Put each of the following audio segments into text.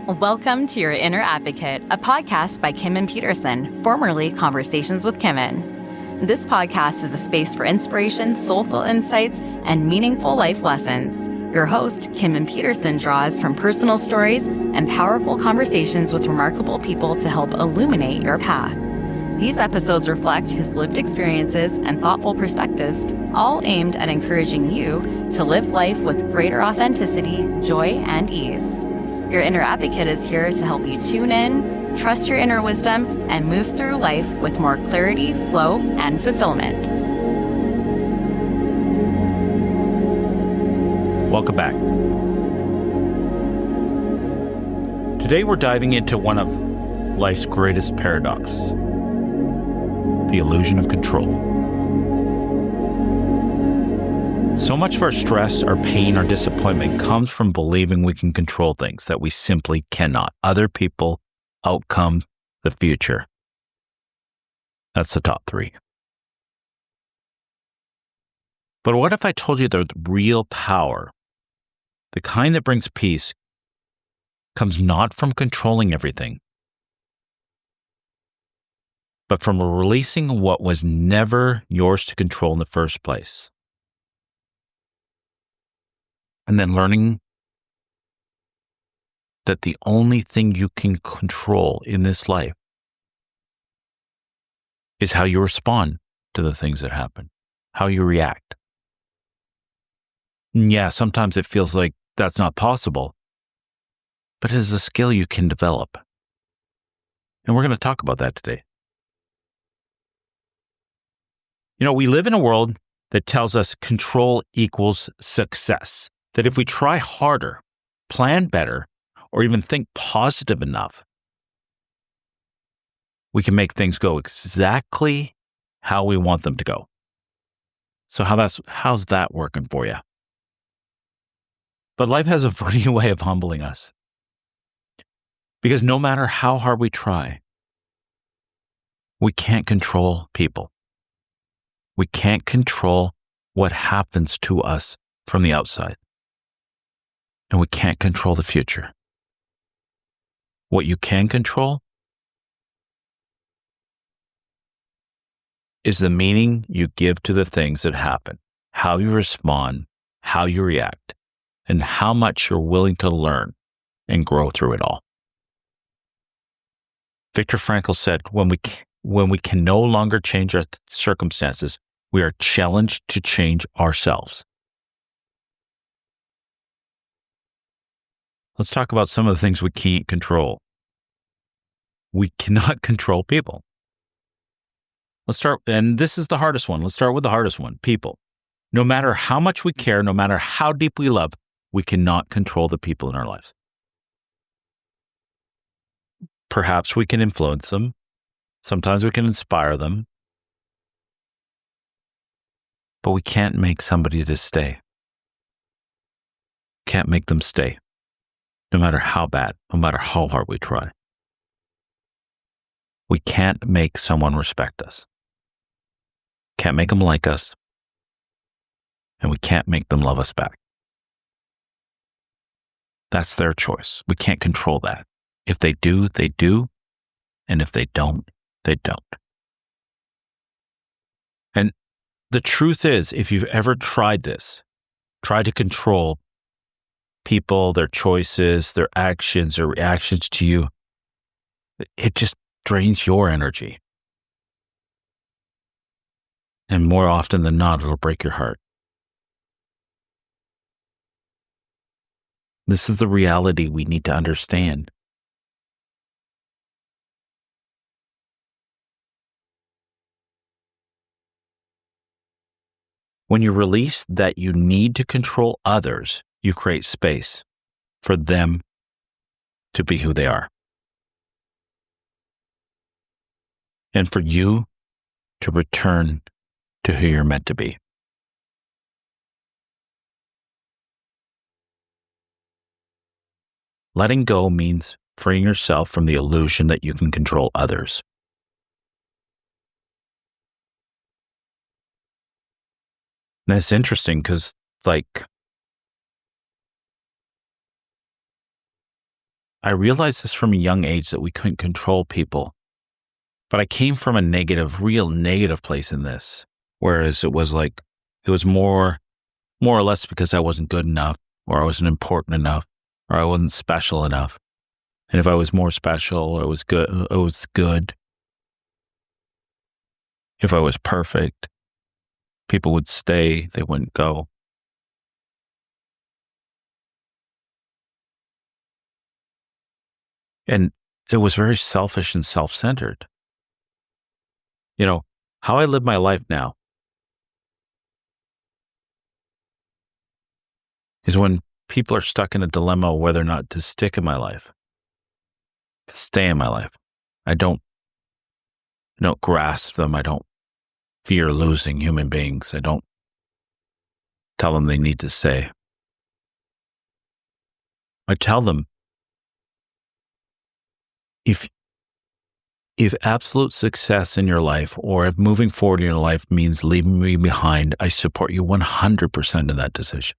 Welcome to Your Inner Advocate, a podcast by Kimen Petersen, formerly Conversations with Kimen. This podcast is a space for inspiration, soulful insights, and meaningful life lessons. Your host, Kimen Petersen, draws from personal stories and powerful conversations with remarkable people to help illuminate your path. These episodes reflect his lived experiences and thoughtful perspectives, all aimed at encouraging you to live life with greater authenticity, joy, and ease. Your Inner Advocate is here to help you tune in, trust your inner wisdom, and move through life with more clarity, flow, and fulfillment. Welcome back. Today we're diving into one of life's greatest paradoxes, the illusion of control. So much of our stress, our pain, our disappointment comes from believing we can control things that we simply cannot. Other people, outcome, the future. That's the top three. But what if I told you that real power, the kind that brings peace, comes not from controlling everything, but from releasing what was never yours to control in the first place. And then learning that the only thing you can control in this life is how you respond to the things that happen, how you react. And yeah, sometimes it feels like that's not possible, but it is a skill you can develop. And we're going to talk about that today. You know, we live in a world that tells us control equals success. That if we try harder, plan better, or even think positive enough, we can make things go exactly how we want them to go. So how's that working for you? But life has a funny way of humbling us. Because no matter how hard we try, we can't control people. We can't control what happens to us from the outside. And we can't control the future. What you can control is the meaning you give to the things that happen, how you respond, how you react, and how much you're willing to learn and grow through it all. Viktor Frankl said, when we can no longer change our circumstances, we are challenged to change ourselves. Let's talk about some of the things we can't control. We cannot control people. Let's start, and this is the hardest one. Let's start with the hardest one, people. No matter how much we care, no matter how deep we love, we cannot control the people in our lives. Perhaps we can influence them. Sometimes we can inspire them. But we can't make somebody to stay. Can't make them stay. No matter how bad, no matter how hard we try. We can't make someone respect us. Can't make them like us. And we can't make them love us back. That's their choice. We can't control that. If they do, they do. And if they don't, they don't. And the truth is, if you've ever tried this, tried to control people, their choices, their actions, or reactions to you, it just drains your energy. And more often than not, it'll break your heart. This is the reality we need to understand. When you release that you need to control others, you create space for them to be who they are. And for you to return to who you're meant to be. Letting go means freeing yourself from the illusion that you can control others. And it's interesting because, I realized this from a young age that we couldn't control people. But I came from a negative, real negative place in this. Whereas it was more or less because I wasn't good enough, or I wasn't important enough, or I wasn't special enough. And if I was more special, it was good. It was good. If I was perfect, people would stay, they wouldn't go. And it was very selfish and self-centered. How I live my life now is when people are stuck in a dilemma of whether or not to stick in my life, to stay in my life. I don't grasp them. I don't fear losing human beings. I don't tell them they need to stay. I tell them, if absolute success in your life, or if moving forward in your life means leaving me behind, I support you 100% in that decision.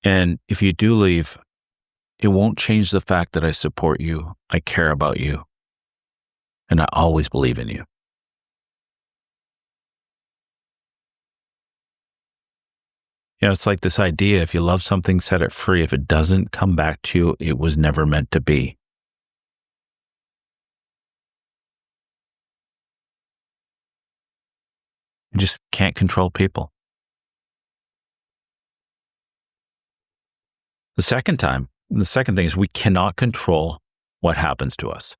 And if you do leave, it won't change the fact that I support you, I care about you, and I always believe in you. It's like this idea, if you love something, set it free. If it doesn't come back to you, it was never meant to be. You just can't control people. The second thing is we cannot control what happens to us.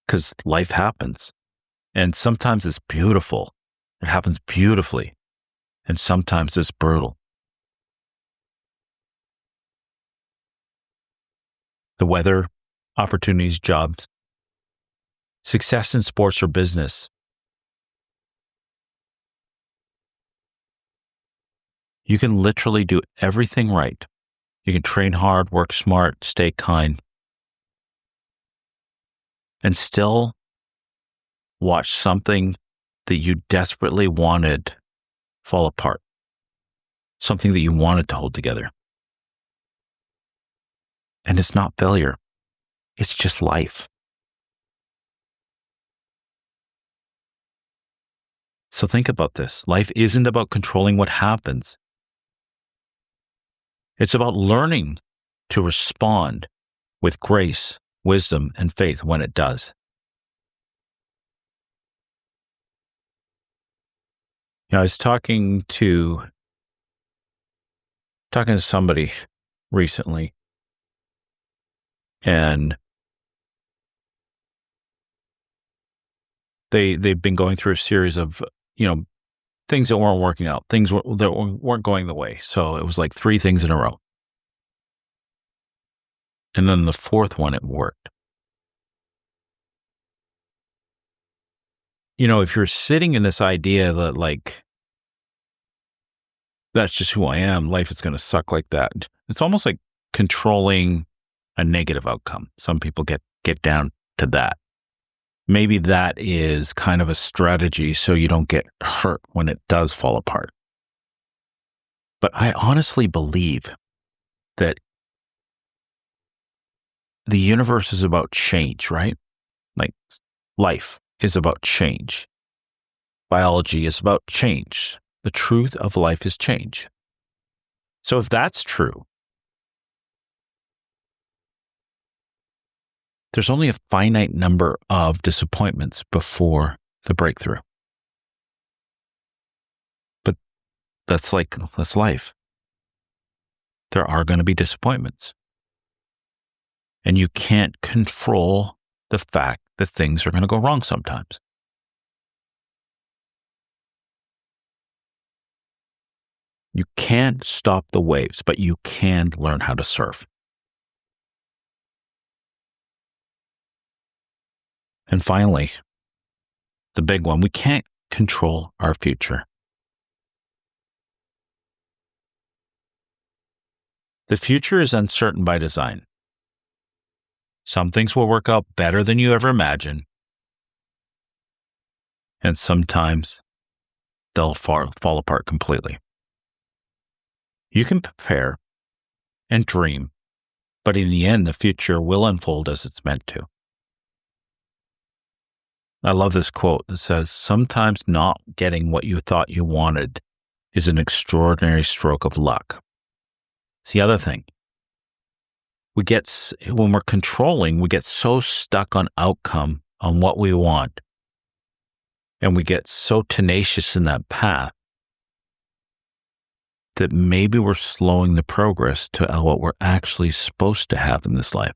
Because life happens. And sometimes it's beautiful. It happens beautifully. And sometimes it's brutal. The weather, opportunities, jobs, success in sports or business. You can literally do everything right. You can train hard, work smart, stay kind, and still watch something that you desperately wanted fall apart. Something that you wanted to hold together. And it's not failure. It's just life. So think about this. Life isn't about controlling what happens. It's about learning to respond with grace, wisdom, and faith when it does. I was talking to somebody recently, and they've been going through a series of, things that weren't working out, things that weren't going the way. So it was like 3 things in a row. And then the 4th one, it worked. If you're sitting in this idea that that's just who I am, life is going to suck like that. It's almost like controlling a negative outcome. Some people get down to that. Maybe that is kind of a strategy so you don't get hurt when it does fall apart. But I honestly believe that the universe is about change, right? Like life is about change. Biology is about change. The truth of life is change. So if that's true, there's only a finite number of disappointments before the breakthrough. But that's life. There are going to be disappointments. And you can't control the fact that things are going to go wrong sometimes. You can't stop the waves, but you can learn how to surf. And finally, the big one, we can't control our future. The future is uncertain by design. Some things will work out better than you ever imagined. And sometimes they'll fall apart completely. You can prepare and dream, but in the end, the future will unfold as it's meant to. I love this quote that says, "Sometimes not getting what you thought you wanted is an extraordinary stroke of luck." It's the other thing. When we're controlling, we get so stuck on outcome, on what we want, and we get so tenacious in that path that maybe we're slowing the progress to what we're actually supposed to have in this life.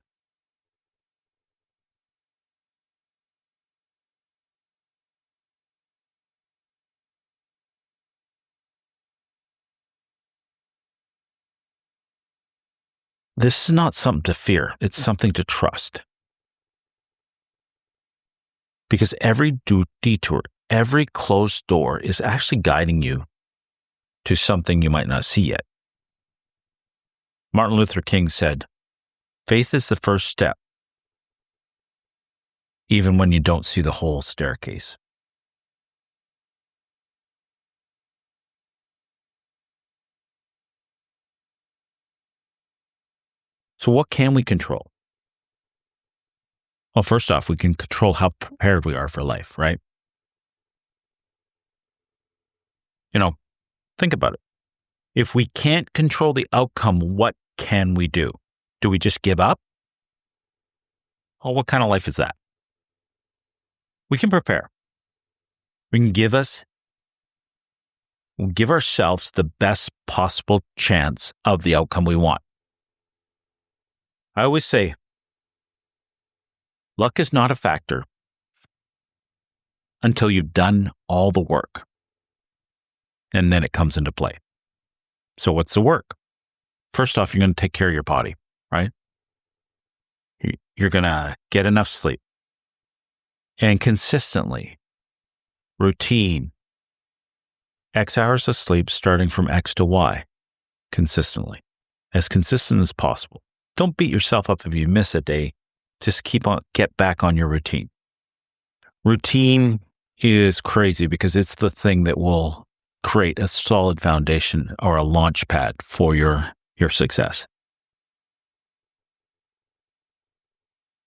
This is not something to fear. It's something to trust. Because every detour, every closed door is actually guiding you to something you might not see yet. Martin Luther King said, "Faith is the first step, even when you don't see the whole staircase." So what can we control? Well, first off, we can control how prepared we are for life, right? Think about it. If we can't control the outcome, what can we do? Do we just give up? Oh, what kind of life is that? We can prepare. We can give ourselves the best possible chance of the outcome we want. I always say, luck is not a factor until you've done all the work. And then it comes into play. So what's the work? First off, you're going to take care of your body, right? You're going to get enough sleep. And consistently, routine, X hours of sleep starting from X to Y, consistently. As consistent as possible. Don't beat yourself up if you miss a day. Just get back on your routine. Routine is crazy because it's the thing that will create a solid foundation or a launch pad for your success.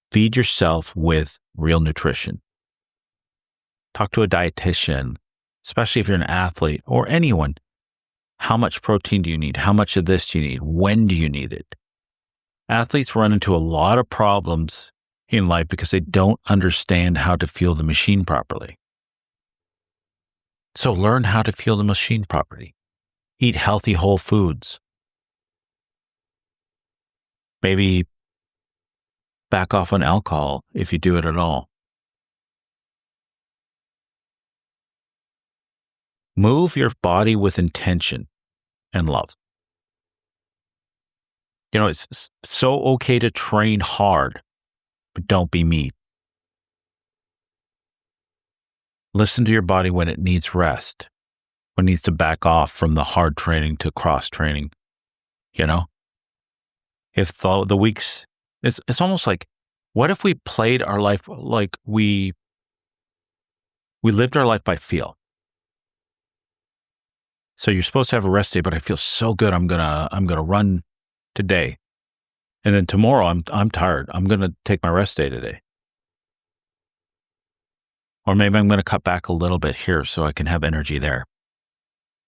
Feed yourself with real nutrition. Talk to a dietitian, especially if you're an athlete or anyone. How much protein do you need? How much of this do you need? When do you need it? Athletes run into a lot of problems in life because they don't understand how to fuel the machine properly. So learn how to fuel the machine properly. Eat healthy whole foods. Maybe back off on alcohol if you do it at all. Move your body with intention and love. It's so okay to train hard, but don't be mean. Listen to your body when it needs rest, when it needs to back off from the hard training to cross training. If the weeks, it's almost like, what if we played our life like we lived our life by feel? So you're supposed to have a rest day, but I feel so good. I'm gonna run today, and then tomorrow I'm tired. I'm gonna take my rest day today. Or maybe I'm going to cut back a little bit here so I can have energy there.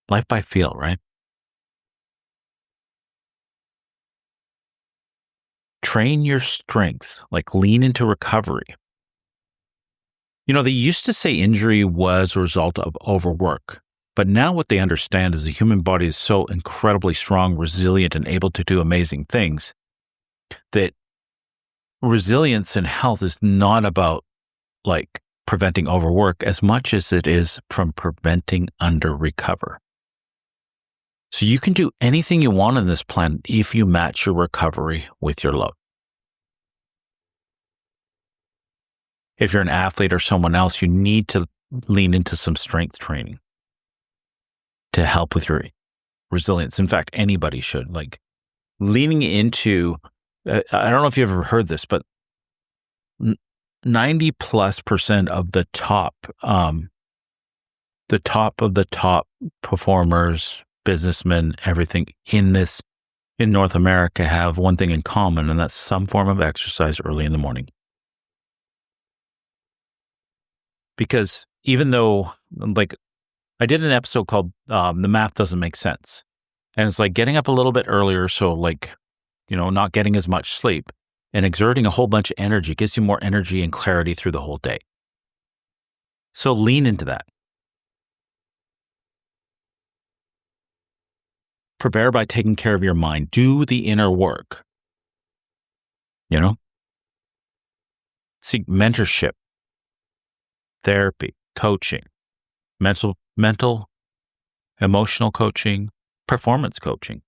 Life by feel, right? Train your strength, like lean into recovery. They used to say injury was a result of overwork, but now what they understand is the human body is so incredibly strong, resilient, and able to do amazing things that resilience and health is not about preventing overwork as much as it is from preventing under-recover. So you can do anything you want on this planet if you match your recovery with your load. If you're an athlete or someone else, you need to lean into some strength training to help with your resilience. In fact, anybody should. Leaning into, I don't know if you've ever heard this, but 90+% of the the top of the top performers, businessmen, everything in North America have one thing in common, and that's some form of exercise early in the morning. Because even though, like, I did an episode called The Math Doesn't Make Sense. And it's like getting up a little bit earlier, so like, not getting as much sleep and exerting a whole bunch of energy gives you more energy and clarity through the whole day. So lean into that. Prepare by taking care of your mind. Do the inner work. Seek mentorship, therapy, coaching, mental, emotional coaching, performance coaching.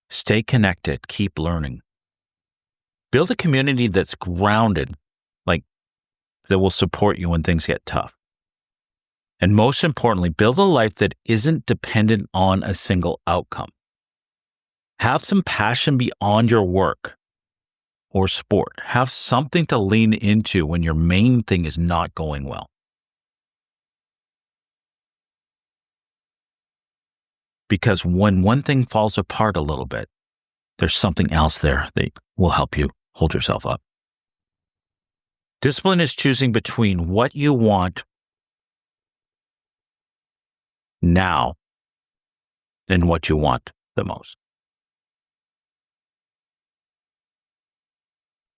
Stay connected. Keep learning. Build a community that's grounded, that will support you when things get tough. And most importantly, build a life that isn't dependent on a single outcome. Have some passion beyond your work or sport. Have something to lean into when your main thing is not going well. Because when one thing falls apart a little bit, there's something else there that will help you hold yourself up. Discipline is choosing between what you want now and what you want the most.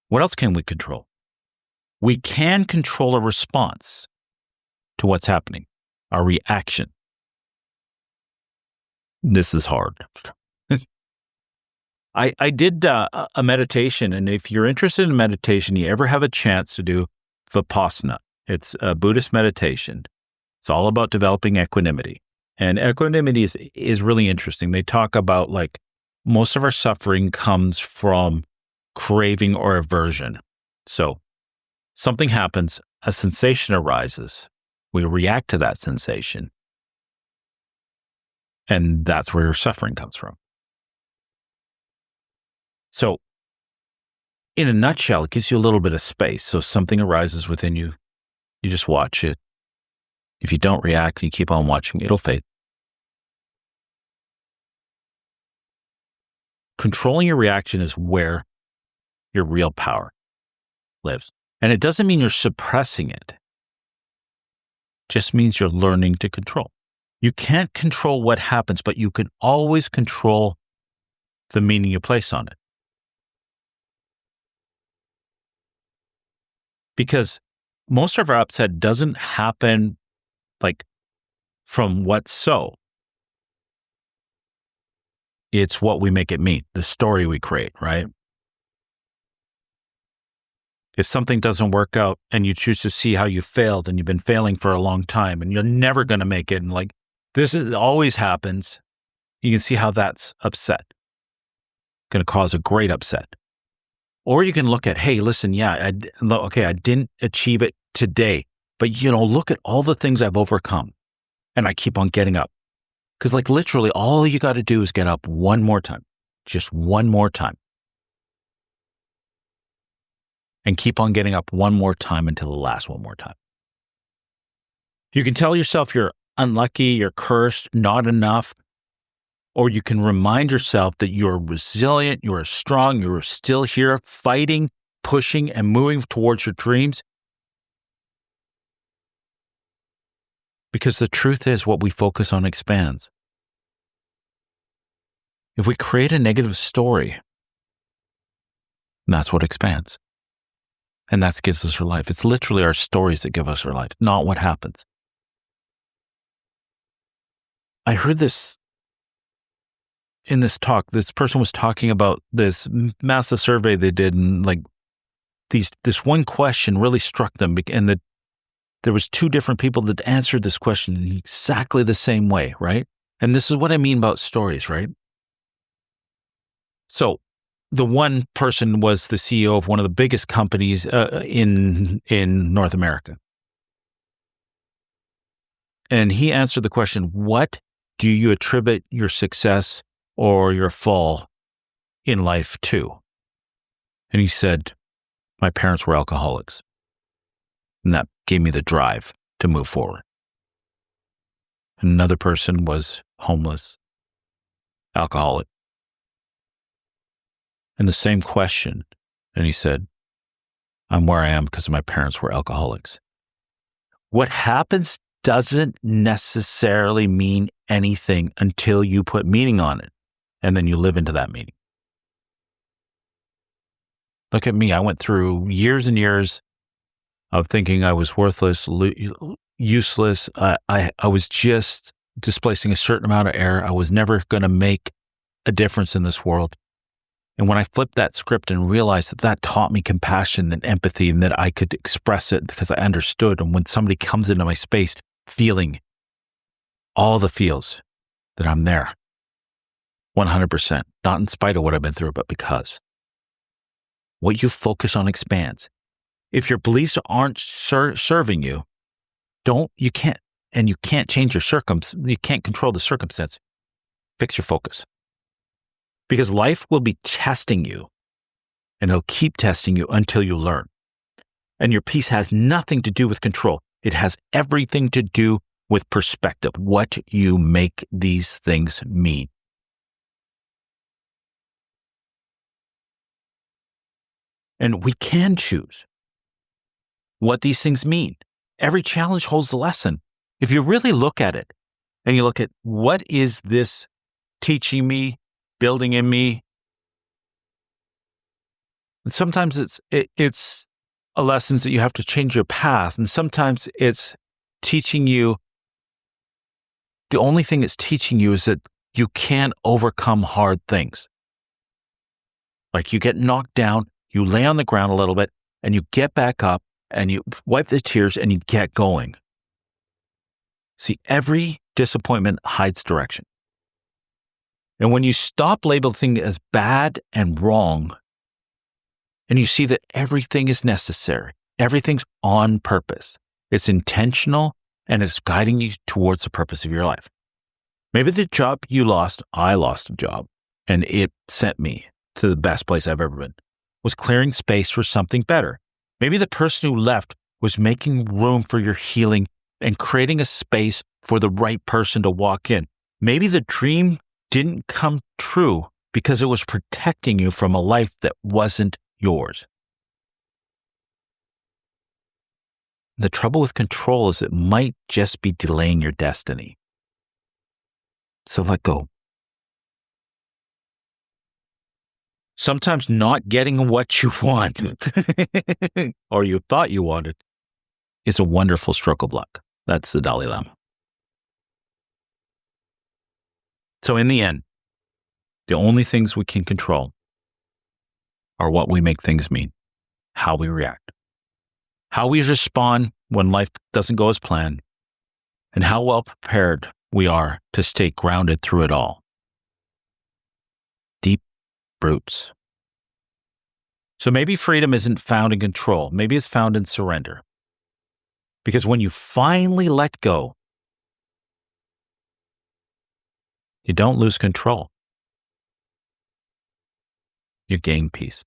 What else can we control? We can control a response to what's happening, our reaction. This is hard. I did a meditation, and if you're interested in meditation, you ever have a chance to do Vipassana. It's a Buddhist meditation. It's all about developing equanimity. And equanimity is really interesting. They talk about most of our suffering comes from craving or aversion. So something happens, a sensation arises, we react to that sensation, and that's where your suffering comes from. So in a nutshell, it gives you a little bit of space. So something arises within you, you just watch it. If you don't react and you keep on watching, it'll fade. Controlling your reaction is where your real power lives. And it doesn't mean you're suppressing it. It just means you're learning to control. You can't control what happens, but you can always control the meaning you place on it. Because most of our upset doesn't happen from what's so. It's what we make it mean, the story we create, right? If something doesn't work out and you choose to see how you failed and you've been failing for a long time and you're never going to make it, and always happens, you can see how that's upset. Going to cause a great upset. Or you can look at, hey, listen, I didn't achieve it today, but look at all the things I've overcome and I keep on getting up. Because literally all you got to do is get up one more time, just one more time. And keep on getting up one more time until the last one more time. You can tell yourself you're unlucky, you're cursed, not enough. Or you can remind yourself that you're resilient, you're strong, you're still here fighting, pushing, and moving towards your dreams. Because the truth is, what we focus on expands. If we create a negative story, that's what expands. And that gives us our life. It's literally our stories that give us our life, not what happens. I heard this in this talk. This person was talking about this massive survey they did, and this one question really struck them. And there was two different people that answered this question in exactly the same way, right? And this is what I mean about stories, right? So the one person was the CEO of one of the biggest companies in North America. And he answered the question, what do you attribute your success or your fall in life to? And he said, my parents were alcoholics. And that gave me the drive to move forward. Another person was homeless, alcoholic. And the same question. And he said, I'm where I am because my parents were alcoholics. What happens doesn't necessarily mean anything until you put meaning on it. And then you live into that meaning. Look at me. I went through years and years of thinking I was worthless, useless. I was just displacing a certain amount of air. I was never going to make a difference in this world. And when I flipped that script and realized that that taught me compassion and empathy and that I could express it because I understood. And when somebody comes into my space, feeling all the feels, that I'm there 100%, not in spite of what I've been through, but because. What you focus on expands. If your beliefs aren't serving you, you can't change your you can't control the circumstance. Fix your focus. Because life will be testing you, and it'll keep testing you until you learn. And your peace has nothing to do with control. It has everything to do with perspective, what you make these things mean. And we can choose what these things mean. Every challenge holds a lesson. If you really look at it, and you look at what is this teaching me, building in me. And sometimes it's a lessons that you have to change your path. And sometimes it's teaching you, the only thing it's teaching you is that you can overcome hard things. Like you get knocked down, you lay on the ground a little bit, and you get back up, and you wipe the tears, and you get going. See, every disappointment hides direction. And when you stop labeling things as bad and wrong, and you see that everything is necessary, everything's on purpose, it's intentional, and it's guiding you towards the purpose of your life. Maybe the job you lost, I lost a job, and it sent me to the best place I've ever been, was clearing space for something better. Maybe the person who left was making room for your healing and creating a space for the right person to walk in. Maybe the dream didn't come true because it was protecting you from a life that wasn't yours. The trouble with control is it might just be delaying your destiny. So let go. Sometimes not getting what you want or you thought you wanted is a wonderful stroke of luck. That's the Dalai Lama. So in the end, the only things we can control are what we make things mean, how we react, how we respond when life doesn't go as planned, and how well prepared we are to stay grounded through it all. Deep roots. So maybe freedom isn't found in control. Maybe it's found in surrender. Because when you finally let go, you don't lose control. You gain peace.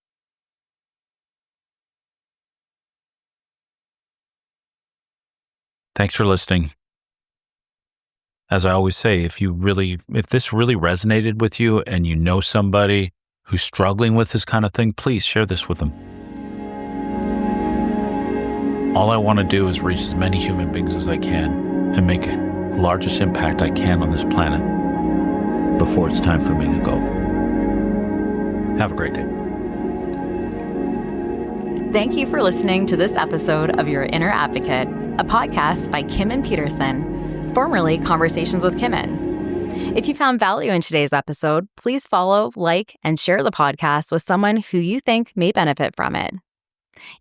Thanks for listening. As I always say, if this really resonated with you and you know somebody who's struggling with this kind of thing, please share this with them. All I want to do is reach as many human beings as I can and make the largest impact I can on this planet before it's time for me to go. Have a great day. Thank you for listening to this episode of Your Inner Advocate, a podcast by Kimen Petersen, formerly Conversations with Kimen. If you found value in today's episode, please follow, like, and share the podcast with someone who you think may benefit from it.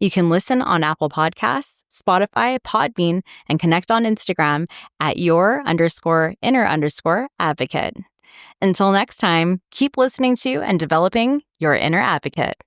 You can listen on Apple Podcasts, Spotify, Podbean, and connect on Instagram at your_inner_advocate. Until next time, keep listening to and developing your inner advocate.